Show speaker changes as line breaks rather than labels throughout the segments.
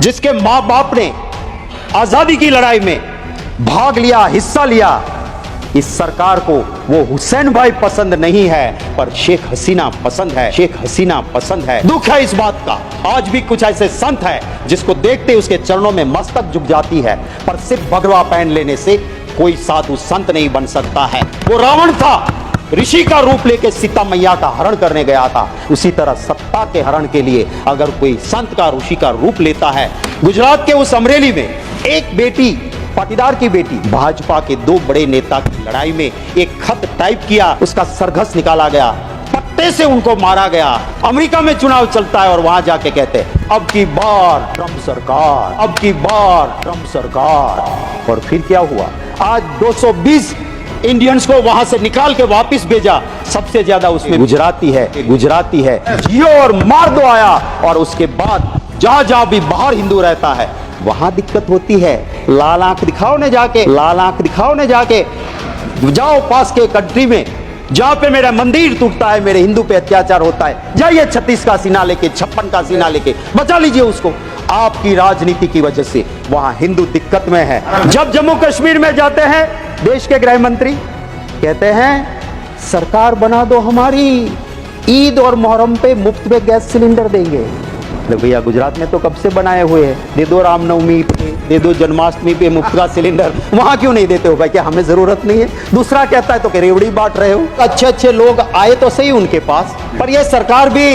जिसके मां बाप ने आजादी की लड़ाई में भाग लिया, हिस्सा लिया, इस सरकार को वो हुसैन भाई पसंद नहीं है पर शेख हसीना पसंद है, शेख हसीना पसंद है। दुख है इस बात का, आज भी कुछ ऐसे संत हैं जिसको देखते उसके चरणों में मस्तक झुक जाती है, पर सिर्फ भगवा पहन लेने से कोई साधु संत नहीं बन सकता है। वो रावण था, ऋषि का रूप लेके सीता मैया का हरण करने गया था। उसी तरह सत्ता के हरण के लिए अगर कोई संत का, ऋषि का रूप लेता है। गुजरात के उस अमरेली में एक बेटी, पाटीदार की बेटी, भाजपा के दो बड़े नेता की लड़ाई में एक खत टाइप किया, उसका सरघस निकाला गया, पट्टे से उनको मारा गया। अमेरिका में चुनाव चलता है और वहां जाके कहते हैं अब की बार ट्रंप सरकार, अब की बार ट्रंप सरकार। और फिर क्या हुआ? आज 220 इंडियंस को वहां से निकाल के वापस भेजा। सबसे ज्यादा उसमें गुजराती है। जियो और मार दो आया। और उसके बाद जहां जहां भी बाहर हिंदू रहता है वहां दिक्कत होती है। लाल आंख दिखाओ ने जाके जाओ पास के कंट्री में जहां पे मेरा मंदिर टूटता है, मेरे हिंदू पे अत्याचार होता है, जाइए 36 का सीना लेके, 56 का सीना लेके बचा लीजिए उसको। आपकी राजनीति की वजह से वहां हिंदू दिक्कत में है। जब जम्मू कश्मीर में जाते हैं देश के गृह मंत्री कहते हैं सरकार बना दो हमारी, ईद और मुहर्रम पे मुफ्त में गैस सिलेंडर देंगे। भैया गुजरात में तो कब से बनाए हुए हैं, दे दो रामनवमी पे, दे दो जन्माष्टमी पे मुफ्त का सिलेंडर, वहां क्यों नहीं देते हो भाई? क्या हमें जरूरत नहीं है? दूसरा कहता है तो रेवड़ी बांट रहे हो। अच्छे अच्छे लोग आए तो सही उनके पास, पर यह सरकार भी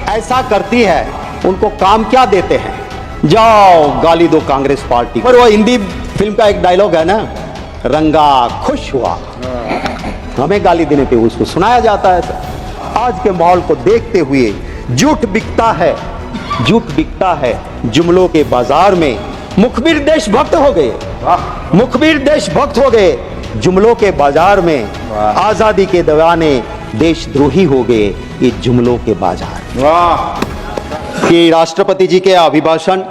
ऐसा करती है। उनको काम क्या देते हैं? जाओ गाली दो कांग्रेस पार्टी। पर वो हिंदी फिल्म का एक डायलॉग है ना, रंगा खुश हुआ, हमें गाली देने पे उसको सुनाया जाता है। आज के माहौल को देखते हुए झूठ बिकता है जुमलों के बाजार में। मुखबिर देशभक्त हो गए जुमलों के बाजार में। आजादी के दीवाने देशद्रोही हो गए ये जुमलों के बाजार। कि राष्ट्रपति जी के अभिभाषण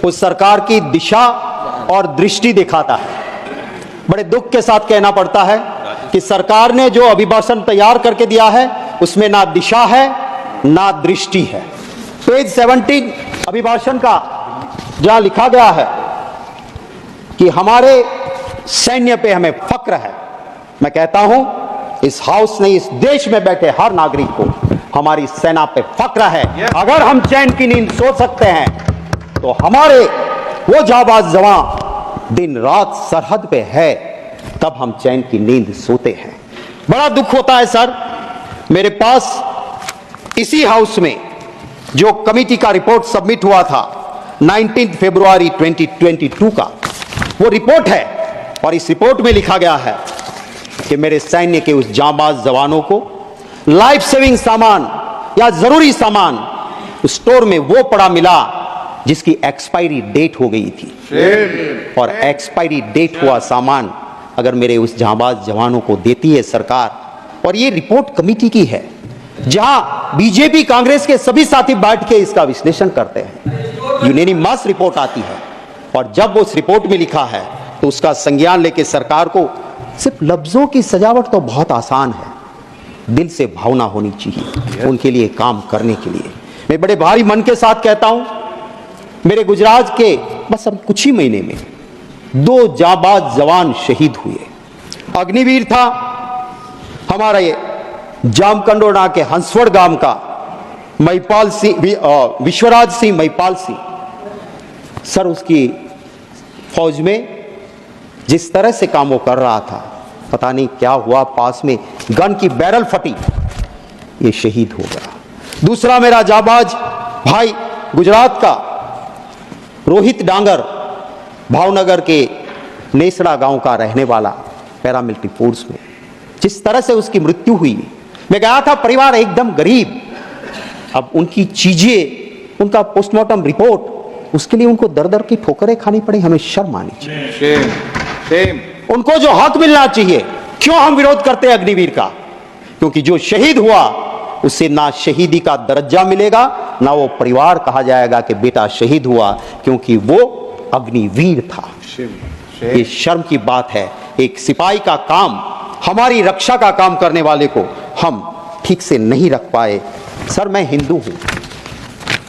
उस सरकार की दिशा और दृष्टि दिखाता है। बड़े दुख के साथ कहना पड़ता है कि सरकार ने जो अभिभाषण तैयार करके दिया है उसमें ना दिशा है ना दृष्टि है। पेज 17 अभिभाषण का जहां लिखा गया है कि हमारे सैन्य पे हमें फक्र है। मैं कहता हूं इस हाउस ने, इस देश में बैठे हर नागरिक को हमारी सेना पे फक्र है। अगर हम चैन की नींद सो सकते हैं तो हमारे वो जाबाज जवान दिन रात सरहद पे है, तब हम चैन की नींद सोते हैं। बड़ा दुख होता है सर, मेरे पास इसी हाउस में जो कमेटी का रिपोर्ट सबमिट हुआ था 19 फरवरी 2022 का, वो रिपोर्ट है। और इस रिपोर्ट में लिखा गया है कि मेरे सैन्य के उस जांबाज जवानों को लाइफ सेविंग सामान या जरूरी सामान स्टोर में वो पड़ा मिला जिसकी एक्सपायरी डेट हो गई थी। और एक्सपायरी डेट हुआ सामान अगर मेरे उस जांबाज जवानों को देती है सरकार, और ये रिपोर्ट कमेटी की है जहां बीजेपी कांग्रेस के सभी साथी बैठ के इसका विश्लेषण करते हैं, यूनानिमस रिपोर्ट आती है। और जब उस रिपोर्ट में लिखा है तो उसका संज्ञान लेके सरकार को, सिर्फ लफ्जों की सजावट तो बहुत आसान है, दिल से भावना होनी चाहिए उनके लिए काम करने के लिए। मैं बड़े भारी मन के साथ कहता हूं, मेरे गुजरात के बस अब कुछ ही महीने में 2 जाबाज जवान शहीद हुए। अग्निवीर था हमारा ये जामकंडोना के हंसवड़ गांव का महिपाल सिंह, विश्वराज सिंह महिपाल सिंह सर, उसकी फौज में जिस तरह से काम वो कर रहा था, पता नहीं क्या हुआ, पास में गन की बैरल फटी, ये शहीद हो गया। दूसरा मेरा जाबाज भाई गुजरात का रोहित डांगर, भावनगर के नेसड़ा गांव का रहने वाला, पैरामिलिट्री फोर्स में, जिस तरह से उसकी मृत्यु हुई। मैं गया था, परिवार एकदम गरीब। अब उनकी चीजें, उनका पोस्टमार्टम रिपोर्ट, उसके लिए उनको दर दर की ठोकरें खानी पड़ी। हमें शर्म आनी चाहिए। उनको जो हक मिलना चाहिए, क्यों हम विरोध करते हैं अग्निवीर का? क्योंकि जो शहीद हुआ उसे ना शहीदी का दर्जा मिलेगा, ना वो परिवार कहा जाएगा कि बेटा शहीद हुआ, क्योंकि वो अग्निवीर था। ये शर्म की बात है। एक सिपाही का काम, हमारी रक्षा का काम करने वाले को हम ठीक से नहीं रख पाए। सर, मैं हिंदू हूं,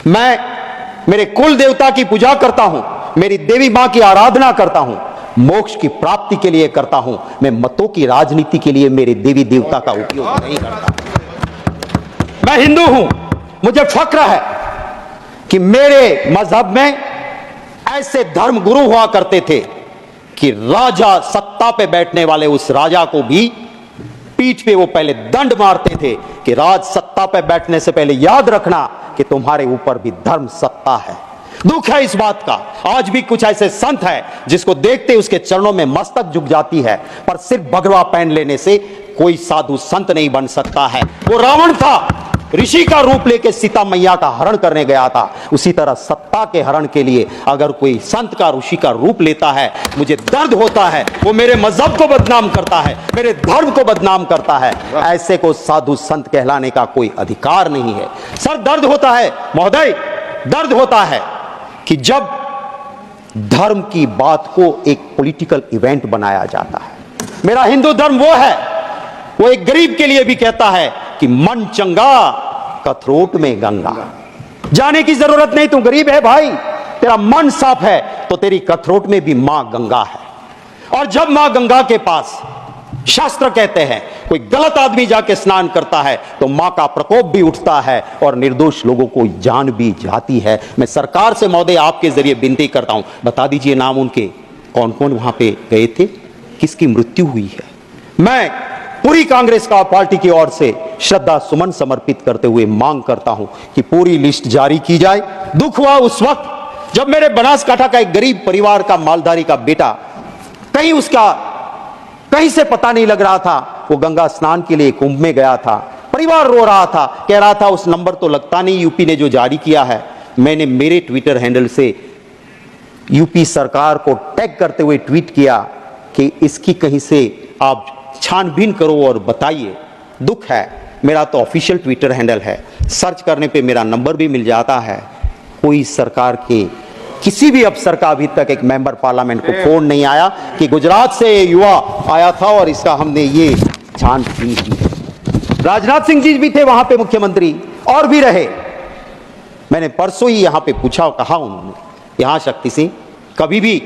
मैं मेरे कुल देवता की पूजा करता हूं, मेरी देवी मां की आराधना करता हूं, मोक्ष की प्राप्ति के लिए करता हूं। मैं मतों की राजनीति के लिए मेरे देवी देवता का उपयोग नहीं करता। मैं हिंदू हूं, मुझे फक्र है कि मेरे मजहब में ऐसे धर्म गुरु हुआ करते थे कि राजा, सत्ता पे बैठने वाले उस राजा को भी पीठ पे वो पहले दंड मारते थे कि राज सत्ता पे बैठने से पहले याद रखना कि तुम्हारे ऊपर भी धर्म सत्ता है। दुख है इस बात का, आज भी कुछ ऐसे संत हैं जिसको देखते उसके चरणों में मस्तक झुक जाती है, पर सिर्फ भगवा पहन लेने से कोई साधु संत नहीं बन सकता है। वो रावण था, ऋषि का रूप लेके सीता मैया का हरण करने गया था। उसी तरह सत्ता के हरण के लिए अगर कोई संत का, ऋषि का रूप लेता है, मुझे दर्द होता है। वो मेरे मजहब को बदनाम करता है, मेरे धर्म को बदनाम करता है। ऐसे को साधु संत कहलाने का कोई अधिकार नहीं है। सर, दर्द होता है महोदय, दर्द होता है कि जब धर्म की बात को एक पॉलिटिकल इवेंट बनाया जाता है। मेरा हिंदू धर्म वो है, वो एक गरीब के लिए भी कहता है कि मन चंगा कथरोट में गंगा। जाने की जरूरत नहीं, तू गरीब है भाई, तेरा मन साफ है तो तेरी कथरोट में भी मां गंगा है। और जब मां गंगा के पास, शास्त्र कहते हैं, कोई गलत आदमी जाके स्नान करता है तो मां का प्रकोप भी उठता है और निर्दोष लोगों को जान भी जाती है। मैं सरकार से महोदय आपके जरिए विनती करता हूं, बता दीजिए नाम उनके, कौन कौन वहां पे गए थे, किसकी मृत्यु हुई है। मैं पूरी कांग्रेस का पार्टी की ओर से श्रद्धा सुमन समर्पित करते हुए मांग करता हूं कि पूरी लिस्ट जारी की जाए। दुख हुआ उस वक्त जब मेरे बनासकांठा का एक गरीब परिवार का मालधारी का बेटा, कहीं उसका कहीं से पता नहीं लग रहा था, वो गंगा स्नान के लिए कुंभ में गया था। परिवार रो रहा था, कह रहा था उस नंबर तो लगता नहीं यूपी ने जो जारी किया है। मैंने मेरे ट्विटर हैंडल से यूपी सरकार को टैग करते हुए ट्वीट किया कि इसकी कहीं से आप छानबीन करो और बताइए। दुख है, मेरा तो ऑफिशियल ट्विटर हैंडल है, सर्च करने पे मेरा नंबर भी मिल जाता है। कोई सरकार के किसी भी अफसर का अभी तक एक मेंबर पार्लियामेंट को फोन नहीं आया कि गुजरात से युवा आया था और इसका हमने ये छानबीन की। राजनाथ सिंह जी भी थे वहां पे मुख्यमंत्री, और भी रहे। मैंने परसों ही यहां पे पूछा, कहा उन्होंने, यहां शक्ति सिंह कभी भी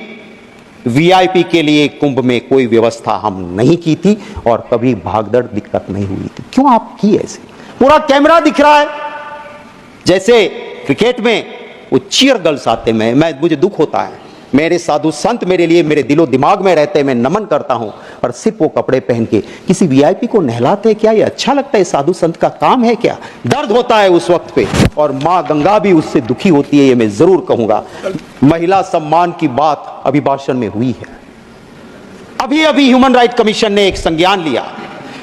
वीआईपी के लिए कुंभ में कोई व्यवस्था हम नहीं की थी और कभी भागदड़ दिक्कत नहीं हुई थी। क्यों आप की ऐसे? पूरा कैमरा दिख रहा है, जैसे क्रिकेट में वो चीयर गर्ल्स आते, मुझे दुख होता है। मेरे साधु संत मेरे लिए मेरे दिलो दिमाग में रहते हैं, मैं नमन करता हूं, पर सिर्फ वो कपड़े पहन के किसी वीआईपी को नहलाते क्या ये अच्छा लगता है? साधु संत का काम है क्या? दर्द होता है उस वक्त पे, और मां गंगा भी उससे दुखी होती है, ये मैं जरूर कहूंगा। महिला सम्मान की बात अभिभाषण में हुई है। अभी अभी ह्यूमन राइट कमीशन ने एक संज्ञान लिया।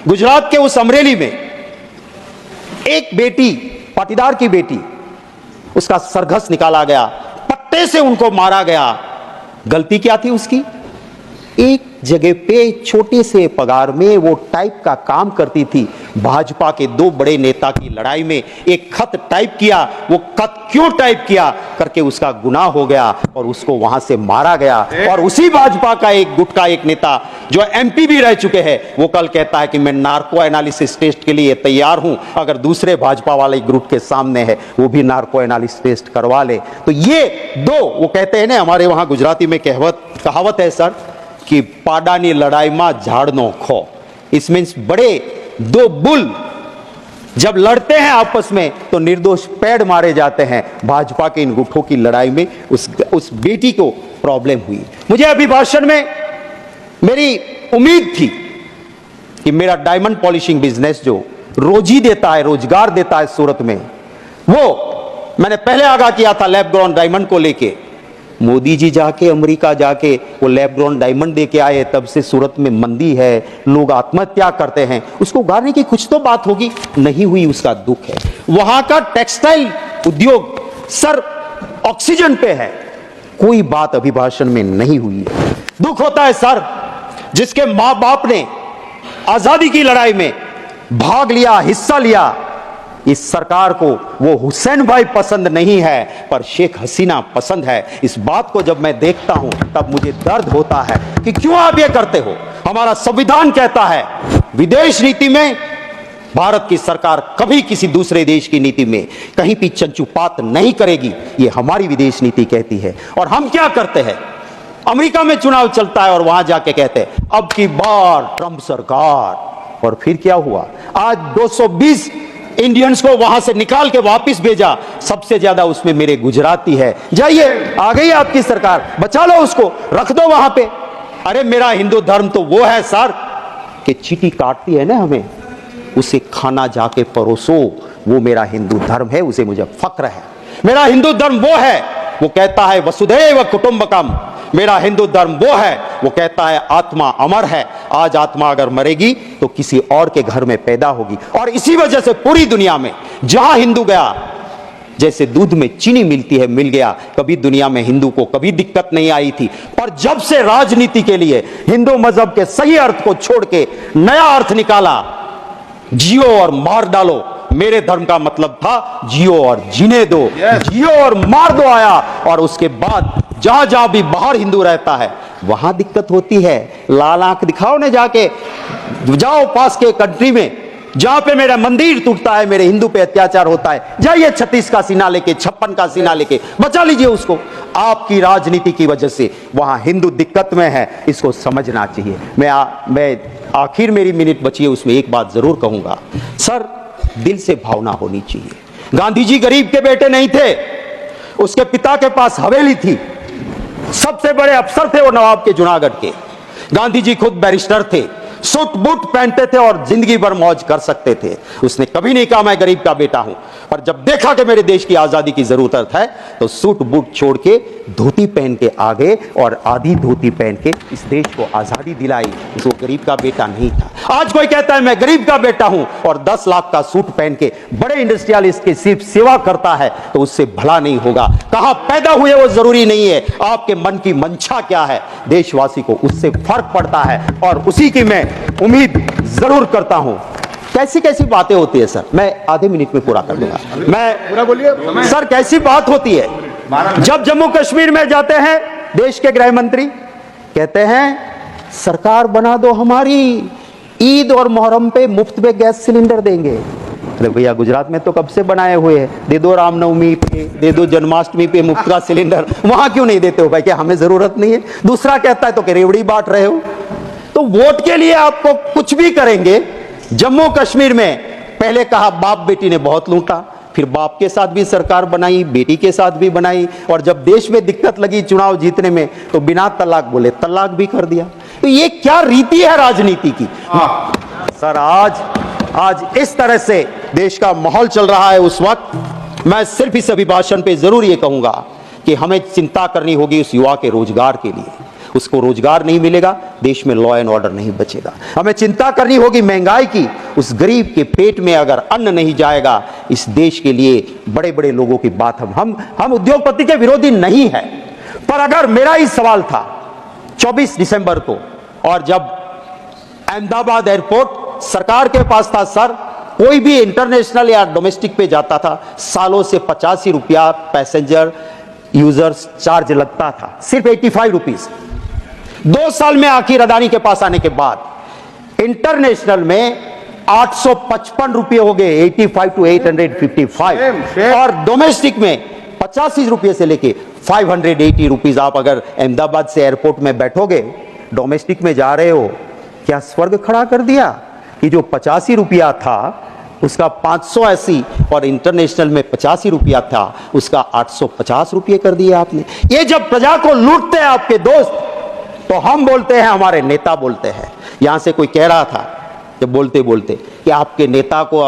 गुजरात के उस अमरेली में एक बेटी, पाटीदार की बेटी, उसका सरघस निकाला गया, पट्टे से उनको मारा गया। गलती क्या थी उसकी? एक जगह पे छोटे से पगार में वो टाइप का काम करती थी। भाजपा के दो बड़े नेता की लड़ाई में एक खत टाइप किया, वो खत क्यों टाइप किया करके उसका गुनाह हो गया और उसको वहां से मारा गया। और उसी भाजपा का एक गुट का एक नेता जो एमपी भी रह चुके हैं, वो कल कहता है कि मैं नार्को एनालिसिस टेस्ट के लिए तैयार हूं, अगर दूसरे भाजपा वाले ग्रुप के सामने है वो भी नार्को एनालिसिस टेस्ट करवा ले। तो ये दो, वो कहते हैं ना, हमारे वहां गुजराती में कहावत है सर कि पाडानी लड़ाई में झाड़नो खो। इस मीन्स बड़े दो बुल जब लड़ते हैं आपस में तो निर्दोष पेड़ मारे जाते हैं। भाजपा के इन गुटों की लड़ाई में उस बेटी को प्रॉब्लम हुई। मुझे अभिभाषण में मेरी उम्मीद थी कि मेरा डायमंड पॉलिशिंग बिजनेस जो रोजी देता है, रोजगार देता है सूरत में, वो मैंने पहले आगाह किया था लैब ग्राउंड डायमंड को लेके। मोदी जी जाके अमेरिका जाके वो लैब ग्राउंड डायमंड देके आए, तब से सूरत में मंदी है, लोग आत्महत्या करते हैं। उसको उगारने की कुछ तो बात होगी, नहीं हुई, उसका दुख है। वहां का टेक्सटाइल उद्योग सर ऑक्सीजन पे है, कोई बात अभिभाषण में नहीं हुई है। दुख होता है सर, जिसके मां बाप ने आजादी की लड़ाई में भाग लिया, हिस्सा लिया। इस सरकार को वो हुसैन भाई पसंद नहीं है पर शेख हसीना पसंद है। इस बात को जब मैं देखता हूं तब मुझे दर्द होता है कि क्यों आप ये करते हो। हमारा संविधान कहता है विदेश नीति में भारत की सरकार कभी किसी दूसरे देश की नीति में कहीं भी चंचुपात नहीं करेगी, ये हमारी विदेश नीति कहती है। और हम क्या करते हैं, अमेरिका में चुनाव चलता है और वहां जाके कहते हैं अब की बार ट्रंप सरकार, और फिर क्या हुआ, आज 220 इंडियंस को वहां से निकाल के वापस भेजा, सबसे ज्यादा उसमें मेरे गुजराती है। जाइए, आ गई आपकी सरकार, बचा लो उसको, रख दो वहां पे। अरे मेरा हिंदू धर्म तो वो है सर कि चींटी काटती है ना हमें, उसे खाना जाके परोसो, वो मेरा हिंदू धर्म है, उसे मुझे फक्र है। मेरा हिंदू धर्म वो है, वो कहता है वसुधैव कुटुंबकम। मेरा हिंदू धर्म वो है, वो कहता है आत्मा अमर है, आज आत्मा अगर मरेगी तो किसी और के घर में पैदा होगी। और इसी वजह से पूरी दुनिया में जहां हिंदू गया, जैसे दूध में चीनी मिलती है, मिल गया। कभी दुनिया में हिंदू को कभी दिक्कत नहीं आई थी, पर जब से राजनीति के लिए हिंदू मजहब के सही अर्थ को छोड़ के नया अर्थ निकाला, जियो और मार डालो, मेरे धर्म का मतलब था जियो और जीने दो, जियो और मार दो आया। और उसके बाद जहां जहां भी बाहर हिंदू रहता है वहां दिक्कत होती है। लाल आंख दिखाओ ने जाके, जाओ पास के कंट्री में जहां पे मेरा मंदिर टूटता है, मेरे हिंदू पे अत्याचार होता है, जाइए 36 का सीना लेके, 56 का सीना लेके बचा लीजिए उसको। आपकी राजनीति की वजह से वहां हिंदू दिक्कत में है, इसको समझना चाहिए। मैं आखिर मेरी मिनट बची है, उसमें एक बात जरूर कहूंगा सर, दिल से भावना होनी चाहिए। गांधी जी गरीब के बेटे नहीं थे, उसके पिता के पास हवेली थी, सबसे बड़े अफसर थे वो नवाब के जूनागढ़ के। गांधी जी खुद बैरिस्टर थे, सूट बूट पहनते थे और जिंदगी भर मौज कर सकते थे। उसने कभी नहीं कहा मैं गरीब का बेटा हूं, पर जब देखा कि मेरे देश की आजादी की जरूरत है तो सूट बूट छोड़ के धोती पहन के आ गए और आधी धोती पहन के इस देश को आजादी दिलाई। वो गरीब का बेटा नहीं था। आज कोई कहता है मैं गरीब का बेटा हूं और 10 लाख का सूट पहन के बड़े इंडस्ट्रियलिस्ट की सिर्फ सेवा करता है, तो उससे भला नहीं होगा। कहां पैदा हुए वो जरूरी नहीं है, आपके मन की मंशा क्या है, देशवासी को उससे फर्क पड़ता है। और उसी की मैं उम्मीद जरूर करता हूं। कैसी कैसी बातें होती है सर, मैं आधे मिनट में पूरा कर दूंगा। मैं पूरा बोलिए सर, कैसी बात होती है जब जम्मू कश्मीर में जाते हैं, देश के गृह मंत्री कहते हैं सरकार बना दो हमारी, ईद और मोहर्रम पे मुफ्त में गैस सिलेंडर देंगे। अरे भैया गुजरात में तो कब से बनाए हुए हैं, दे दो रामनवमी पे, दे दो जन्माष्टमी पे मुफ्त का सिलेंडर, वहां क्यों नहीं देते हो भाई, क्या हमें जरूरत नहीं है? दूसरा कहता है तो कि रेवड़ी बांट रहे हो। तो वोट के लिए आपको कुछ भी करेंगे। जम्मू कश्मीर में पहले कहा बाप बेटी ने बहुत लूटा, फिर बाप के साथ भी सरकार बनाई, बेटी के साथ भी बनाई, और जब देश में दिक्कत लगी चुनाव जीतने में तो बिना तलाक बोले तलाक भी कर दिया। तो ये क्या रीति है राजनीति की? सर आज इस तरह से देश का माहौल चल रहा है। उस वक्त मैं सिर्फ इस अभिभाषण पे जरूर ये कहूंगा कि हमें चिंता करनी होगी उस युवा के रोजगार के लिए। उसको रोजगार नहीं मिलेगा, देश में लॉ एंड ऑर्डर नहीं बचेगा। हमें चिंता करनी होगी महंगाई की, उस गरीब के पेट में अगर अन्न नहीं जाएगा, इस देश के लिए बड़े बड़े लोगों की बात हम उद्योगपति के विरोधी नहीं है। पर अगर मेरा ही सवाल था 24 दिसंबर को, और जब अहमदाबाद एयरपोर्ट सरकार के पास था सर, कोई भी इंटरनेशनल या डोमेस्टिक पे जाता था, सालों से 85 रुपया पैसेंजर यूजर्स चार्ज लगता था, सिर्फ 85 रुपीज। 2 साल में आखिर अदानी के पास आने के बाद इंटरनेशनल में 855 रुपये हो गए, 85 to 855, और डोमेस्टिक में 85 रुपये से लेके 580 रुपीज। आप अगर अहमदाबाद से एयरपोर्ट में बैठोगे, डोमेस्टिक में जा रहे हो, क्या स्वर्ग खड़ा कर दिया कि जो 85 रुपया था उसका 580, और इंटरनेशनल में 85 रुपया था उसका 850 रुपये कर दिया आपने। ये जब प्रजा को लूटते हैं आपके दोस्त, तो हम बोलते हैं, हमारे नेता बोलते हैं। यहां से कोई कह रहा था जब बोलते बोलते कि आपके नेता को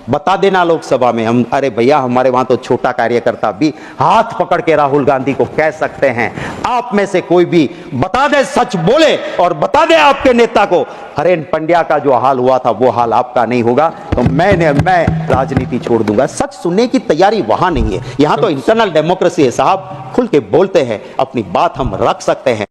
बता देना लोकसभा में। हम, अरे भैया हमारे वहां तो छोटा कार्यकर्ता भी हाथ पकड़ के राहुल गांधी को कह सकते हैं। आप में से कोई भी बता दे, सच बोले और बता दे आपके नेता को, हरेन पंड्या का जो हाल हुआ था वो हाल आपका नहीं होगा, तो मैं राजनीति छोड़ दूंगा। सच सुनने की तैयारी वहां नहीं है। यहां तो इंटरनल डेमोक्रेसी है साहब, खुल के बोलते हैं, अपनी बात हम रख सकते हैं।